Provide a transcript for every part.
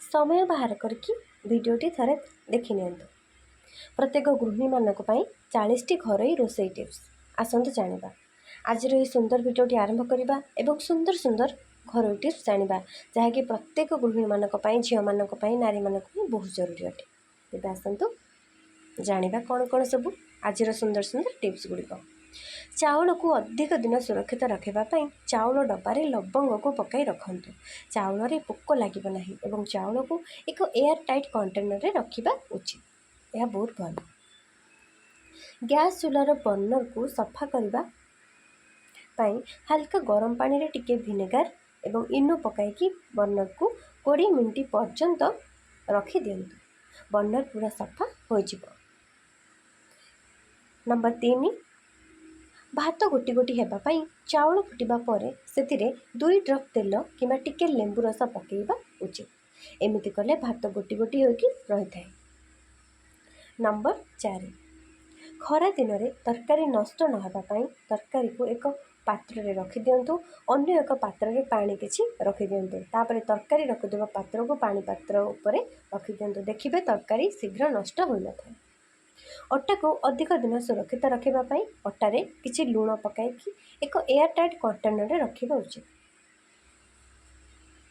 समय बाहर करके वीडियोटी थरे देखि नियंतु। प्रत्येक गृहिणी मानक पई 40टी घरोई रोषेई टिप्स आसंतु जानिबा। आज ये सुंदर वीडियोटी आरंभ करबा एवं सुंदर सुंदर घरोई टिप्स जानिबा जहाँकि प्रत्येक गृहिणी मानक पई झियो मानक पई नारी मानक पई बहुत जरूरी अटे। तेबे आसंतु जानिबा कौन कौन सब आज सुंदर सुंदर टिप्स गुड़िक। चाउल को अधिक दिन सुरक्षित रखापी चाउल डब्बारे लवंग को पकाई रखु। चाउल रे पोक लगे ना एवं चाउल को एक एयर टाइट कंटेनर रे रखा उचित। यह बहुत भल। गैस चूलार बर्नर को सफा करने हल्का गरम पानी रे टिके विनेगार एवं इनो पकाई बर्नर को 20 मिनिट पर्यंत रखी दिंतु। बर्नर पूरा सफा हो जिवो। नंबर 3 भात गोटी गोटी हेबापई चाउल फुटिबा परे सेतिरे 2 ड्रप तेल किंबा टिके लेंबू रस पकेइबा उचित। एमिति कले भात गोटी गोटी होकी रही थाए। नंबर 4 खरा दिन रे तरकारी नष्ट न हेबा पई तरकारी को एक पात्र रे रखि दियंतु। अन्य एक पात्र रे पानी किछि रखि दियंतु। तापरे तरकारी रखिदेबा पात्र को पानी पात्र ऊपर रखि दियंतु। देखिबे तरकारी शीघ्र नष्ट होई न थाए। अटा को अधिक दिन सुरक्षित रखापी अटारे किछि लुण पकाई एक एयर टाइट कंटेनर रे रखा उचित।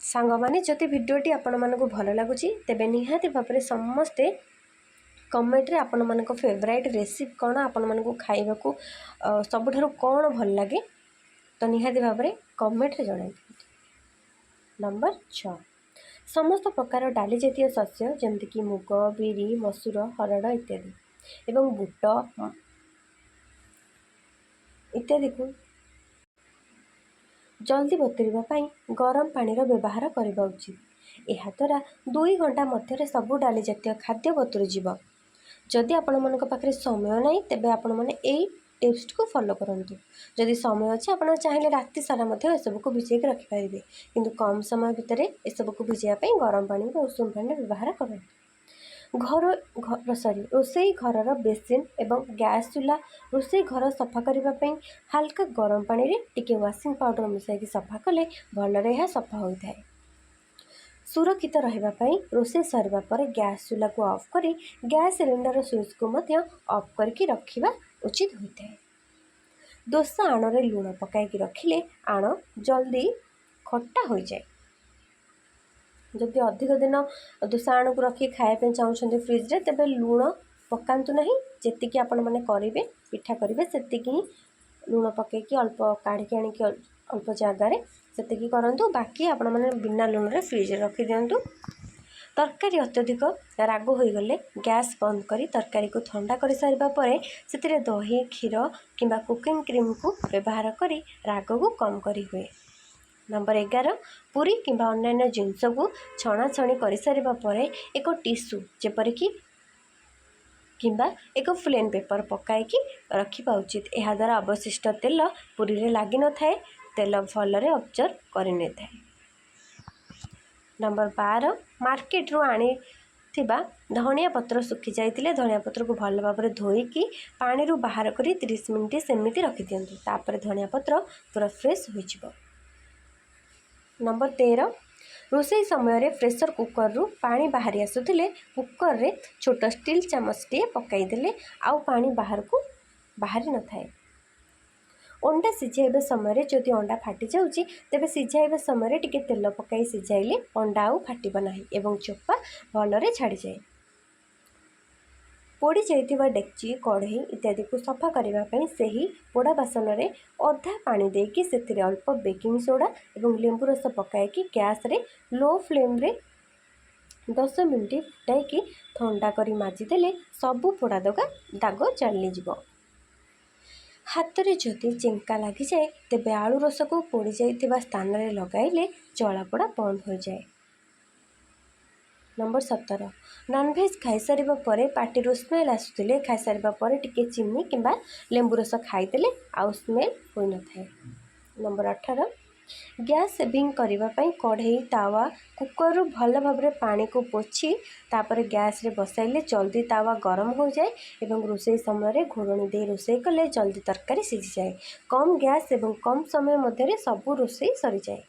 सांग माने जदि वीडियोटी आपण मानकु भल लागुची तेबे निहाती भाबरे समस्ते कमेंट रे आपण मानक फेवरेट रेसिपी कौन आपण मानकु खाइबा को सबुठारु कौन भल लगे तो निहाती भाबरे कमेंट रे जणाई। नंबर 6 समस्त प्रकार डाली जातीय शस्य जेमति कि मुग बिरी मसूर हरड़ इत्यादि एवं बुट इत्यादि को जल्दी बतुरवा गरम पानी व्यवहार करने उचित। यह द्वारा 2 घंटा मध्य सबू डाली जातीय खाद्य बतुरी जीव। जदि आपण मन पाखे समय ना तेबे आपण मैंने यही टिप्स को फॉलो करंतु। जदि समय अच्छे आप चाहिए राति सारा सब को भिजे रखिपारे किंतु कम समय भितर ये सब को भिजापी गरम पानी उषुम पानी व्यवहार करते। रोषेई घर बेसिन एवं गैस चूल्हा रोषेई घर सफा करने हल्का गरम पानी रे टिके वाशिंग पाउडर मिसाई सफा कले भलरे यह सफा होता है। सुरक्षित रहिबापई रोषेई सरवा पर गैस चूल्हा को ऑफ करी गैस सिलेंडर स्विच को मध्य ऑफ करके रखिबा उचित होता है। दोसा आण रे लुण पकाई रखिले आण जल्दी खट्टा हो जाए। जदि अधिक दिन दोसा आण को रखी खायापे चाहते फ्रिज रे तेबे लुण पकातु ना। जी आपण मैंने करेंगे पिठा करेंगे से लुण पकईकि अल्प काढ़ी आणिकी अल्प जगार से करूँ। बाकी आपण मैंने बिना लुण रे फ्रिज रे रखी दिंतु। तरकारी अत्यधिक राग हो गले गैस बंद करी तरकारी को ठंडा कर सारिबा परे सेतिरे दही क्षीर किंबा कुकिंग क्रीम को व्यवहार करी राग को कम करी हुए। नंबर 11 पूरी किंबा अन्य जिनस को छणाछणी कर सारिबा परे एक टिश्यू जेपरिक किंबा एक प्लेन पेपर पकाई रखा उचित। यह द्वारा अवशिष्ट तेल पूरी रे लगी न थाए तेल भलरे अब्जर्व करने थाए। नंबर 12 मार्केट रू आनी थिबा धनिया पत्र सुखी जाइतिले धनिया पत्र को भल भाव धोईकी पानी रू बाहर करी 30 मिनिट सेमिति रखि दियंतु। तापर धनिया पत्र पूरा फ्रेश हो जिवो। नंबर 13 रोषेई समय रे प्रेशर कुकर रू पानी बाहरी आसुथिले कुकर रे छोट स्टील चामच टे पकाई देले आउ पानी बाहर को बाहरी न थाए। अंडा सिझाइबा समय जदि अंडा फाटी जाउची तेबे सिझाइबा समय टिके तेल पकाई सिझाइले अंडा आउ फाटिबा नाही एवं चोपा भलरे छाड़ी जाए। पोड़ी जाइतिबा डेक्ची कढ़ई इत्यादि को सफा करने से ही पोड़ा बासन रे अधा पानी देकी सेतिरे अल्प बेकिंग सोडा एवं लेंबू रस पकाई गैस रे लो फ्लेम रे 10 मिनिट फुटाई ठंडा करी माजिदेले सबू पोड़ा दाग चली जीवो। हाथ में जदि चेंका लगी जाए तेबे आलू रस को पोड़ी जाइतिबा स्थान रे लगाइले जलापोड़ा बंद हो जाए। नंबर 17 नॉनवेज खाई सारिबा परे पार्टी स्मेल आसुतिले खाई सारिबा परे टिके चीनी किंबा लेंबू रस खाईदेले आउ स्मेल होई न थाए। नंबर 18 गैस सेविंग करबा पई कढ़ई तावा कुकर रू भल भाव पानी को पोछि तापर गैस रे बसाइले जल्दी तावा गरम हो जाए एवं रोषेई समय घोड़णी दे रोषेई कले जल्दी तरकारी सिझी जाए। कम गैस एवं कम समय मध्य सबू रोषेई सरी जाए।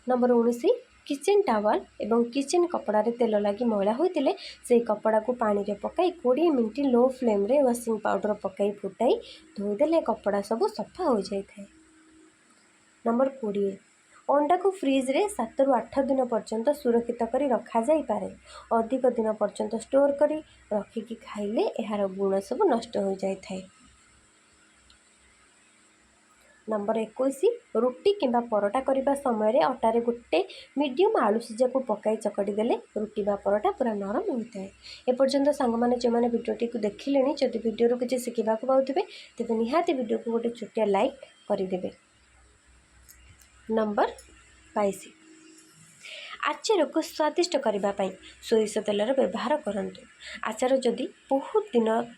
नंबर 19 किचेन टावल एवं किचेन कपड़ा तेल लगी मैला होते से कपड़ा को पानी रे पकाई 20 मिनट लो फ्लेम रे वाशिंग पाउडर पकाई फुटाई धोईदेले कपड़ा सब सफा हो जाए। नंबर 20 अंडा को फ्रिज रे 7 रु 8 दिन पर्यंत सुरक्षित करी रखा जाई पारे। अधिक दिन पर्यंत स्टोर करी रखिकी खाइले यार गुण सब नष्ट हो जाए। नंबर 21 रुटी किंबा परोटा करने समय अटार गोटे मीडियम आलू सीजा को पकाई चकटी देले रुटी बा परोटा पूरा नरम होता है। एपर्यंत सांग मैंने जो मैंने भिडियोटी को देखिले जदि भिडियो किसी शिखा पाते तेज निहाती वीडियो को गोटे छोटिया लाइक करदे। नंबर 22 आचार को स्वादिष्ट करने सोरिष तेलर व्यवहार करंतु। आचार जदि बहुत दिन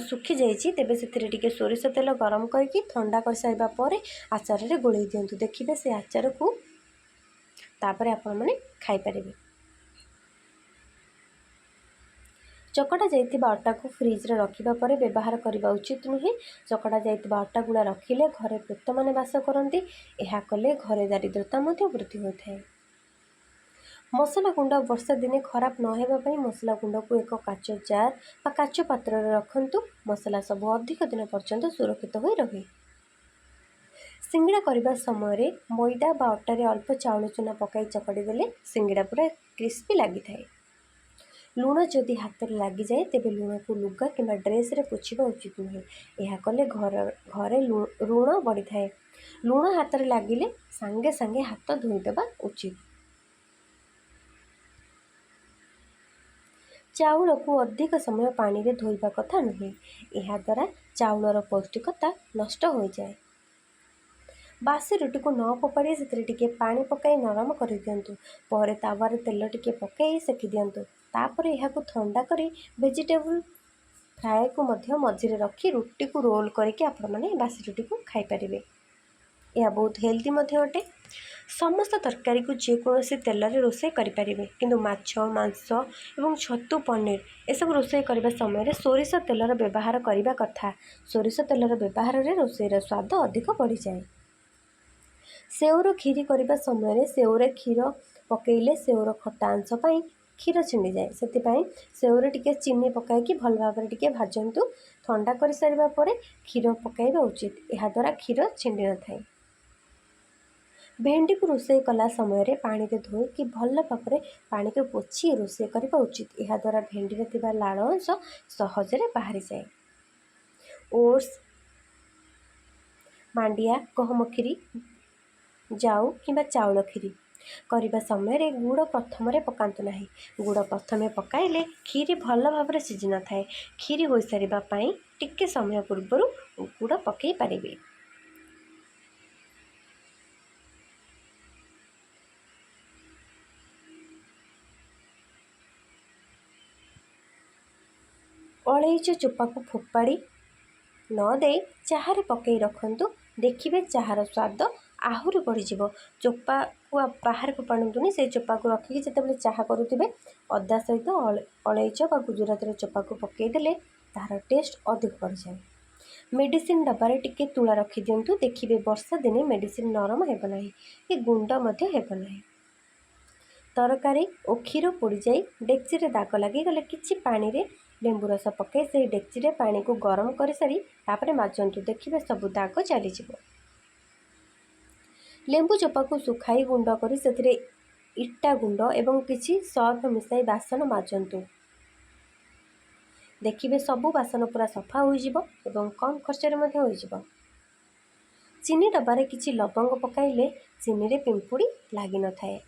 सुखी जाइए तेबे से सोरिष तेल गरम करके ठंडा कर सारा पर आचार रे गोले दिंतु। देखिए से आचार को तापर आपण मैंने खाईपारे। चकटा जाइतिबा अटा को फ्रिज रे रखिबा परे व्यवहार करबा उचित नुहे। चकटा जाइतिबा अटा गुड़ा रखिले घरे प्रेत माने बास करती। यह कले घरे दारिद्रता वृद्धि होता है। मसला गुंड वर्षा दिने खराब न होगापी मसला गुंड को एक काच जार बा काच पात्र रखंतु। मसला सब अधिक दिन पर्यंत सुरक्षित हो रहे। सिंगड़ा करने समय मैदा बा अटारे अल्प चाउल चूना पकाई चकड़ी देले सिंगड़ा पूरा क्रिस्पी लगी थाए। लुण जदि हाथ में लगी जाए तेबे लुण को लुगा कि ड्रेस रे पोछिबा उचित नुहे। यह कले घरे ऋण बढ़ी थाए। लुण हाथ में लगिले सांगे सांगे हाथ धोईदेवा उचित। चाउल को अधिक समय पानी रे धोइबा कथा नुहे। यह द्वारा चाउलर पौष्टिकता नष्ट हो जाए। बासी रुटी को न फोपाड़ी से पानी पकाई नरम कर दिंतु। पर तावार तेल टिके पकाई सेकी दिंतु। तापर यह ठंडा करी वेजिटेबल फ्राए को मझे रखी रुटी को रोल करके आपण मैंने बासी रुटी को खाई पारे। यह बहुत हेल्दी अटे। समस्त तरकारी को जेकोसी तेल रे रोषे करें किंतु माछ मांस एवं छतु पनीर एसब रोषे करने समय सोरिष तेलर व्यवहार करने कथा। सोरिष तेलर व्यवहार रे रोषेर स्वाद अधिक बढ़ी जाए। सेउर खीरी करने समय सेउरे क्षीर पकईले सेउर खटा अंश पाई क्षीर छिंडी जाए। से सेउरे टिके चीनी पकाई भल भाव टिके भाजतु। ठंडा कर सारा पर क्षीर पकाइबा उचित। यह द्वारा क्षीर छिंडी न थाए। भेंडी को रोषे कला समय पानी रे धोई कि भल भाव पानी को पोछि रोषे करबा उचित। यह द्वारा भेंडी रे थिबा लाल अंश सहजरे बाहरी जाए। ओट्स मांडिया गहम खीरी जाऊ कि चाउल खीरी करने समय गुड़ प्रथम पकातु ना। गुड़ प्रथम पकाइले खीरी भल भाव सीझी न थाए। खीरी हो सारा टिके समय पूर्वर गुड़ पकई पारे। अलैच चोपा को फोपाड़ी न दे चारे पकई रखंतु। देखिए चाहार स्वाद आहरी बढ़ी। चोपा को बाहर फोपाड़तुनि से चोपा को रखिकी जिते चाह करुवे अदा सहित अलैच बा गुजरात चोपा को पकईदेले तार टेस्ट अधिक बढ़ जाए। मेडिसिन डब्बारे टिके तुला रखी दिंतु। देखिए वर्षा दिने मेडिसिन नरम हेबना कि गुंड हेबना। तरकारी और क्षीर पोड़ी जाई डेक्ची रे दाग लगी गले किछि पानी रे लेंबू रस पकई से डेक्ची रे पानी को गरम कर सारी तापरे माजंतु। देखिए सब दाग चली जाए। लेंबू चोपा को सुखाई गुंड करी सेथिरे इटा गुंड एवं किछि सर्फ मिसाई बासन माजंतु। देखिए सबू बासन पूरा सफा हो कम खर्च हो। चीनी डब्बारे किछि लवंग पकाइले चीनी रे पिंपुड़ी लगी न थाए।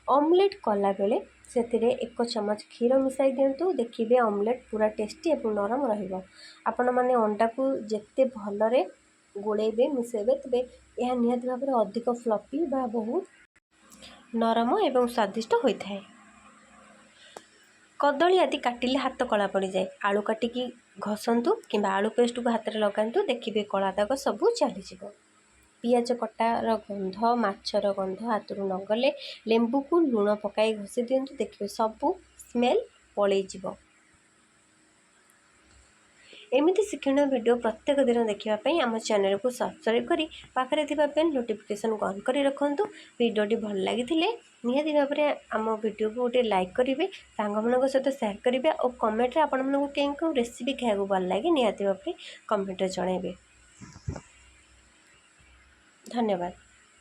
ऑमलेट कला बेले से एक चमच क्षीर मिसाई दिंतु। देखिए ऑमलेट पूरा टेस्टी और नरम रहिबो। आपण माने अंडा को जेते भलरे गोलेबे मिसेबे तबे यह निहाती भाव में अधिक फ्लफी बा बहुत नरम एवं स्वादिष्ट होता है। कदली आदि काटिले हाथ कला पड़ जाए। आलू काटिकी घसंतु कि आलू पेस्ट को हाथ में लगातु। देखिए कला दाग सबू चली। पियाज कटार गंध माछर गंध हाथरू न गले लेंबू को लुण पकाई घसी दिंतु। देखिए सबू स्मेल पलैज। एमती शिक्षण वीडियो प्रत्येक दिन देखापी आम चैनल को सब्सक्राइब करी पाखरे थिबा बेल नोटिफिकेशन को ऑन करी रखंतु। वीडियोटी भल लगी निहाती भाव में आम वीडियो को गोटे लाइक करेंगे, सांग मान सहित सेयार करेंगे और कमेंट आपण मानक कौन रेसिपी खाया भल लगे निहाती भाव में कमेंट जनइबे। धन्यवाद।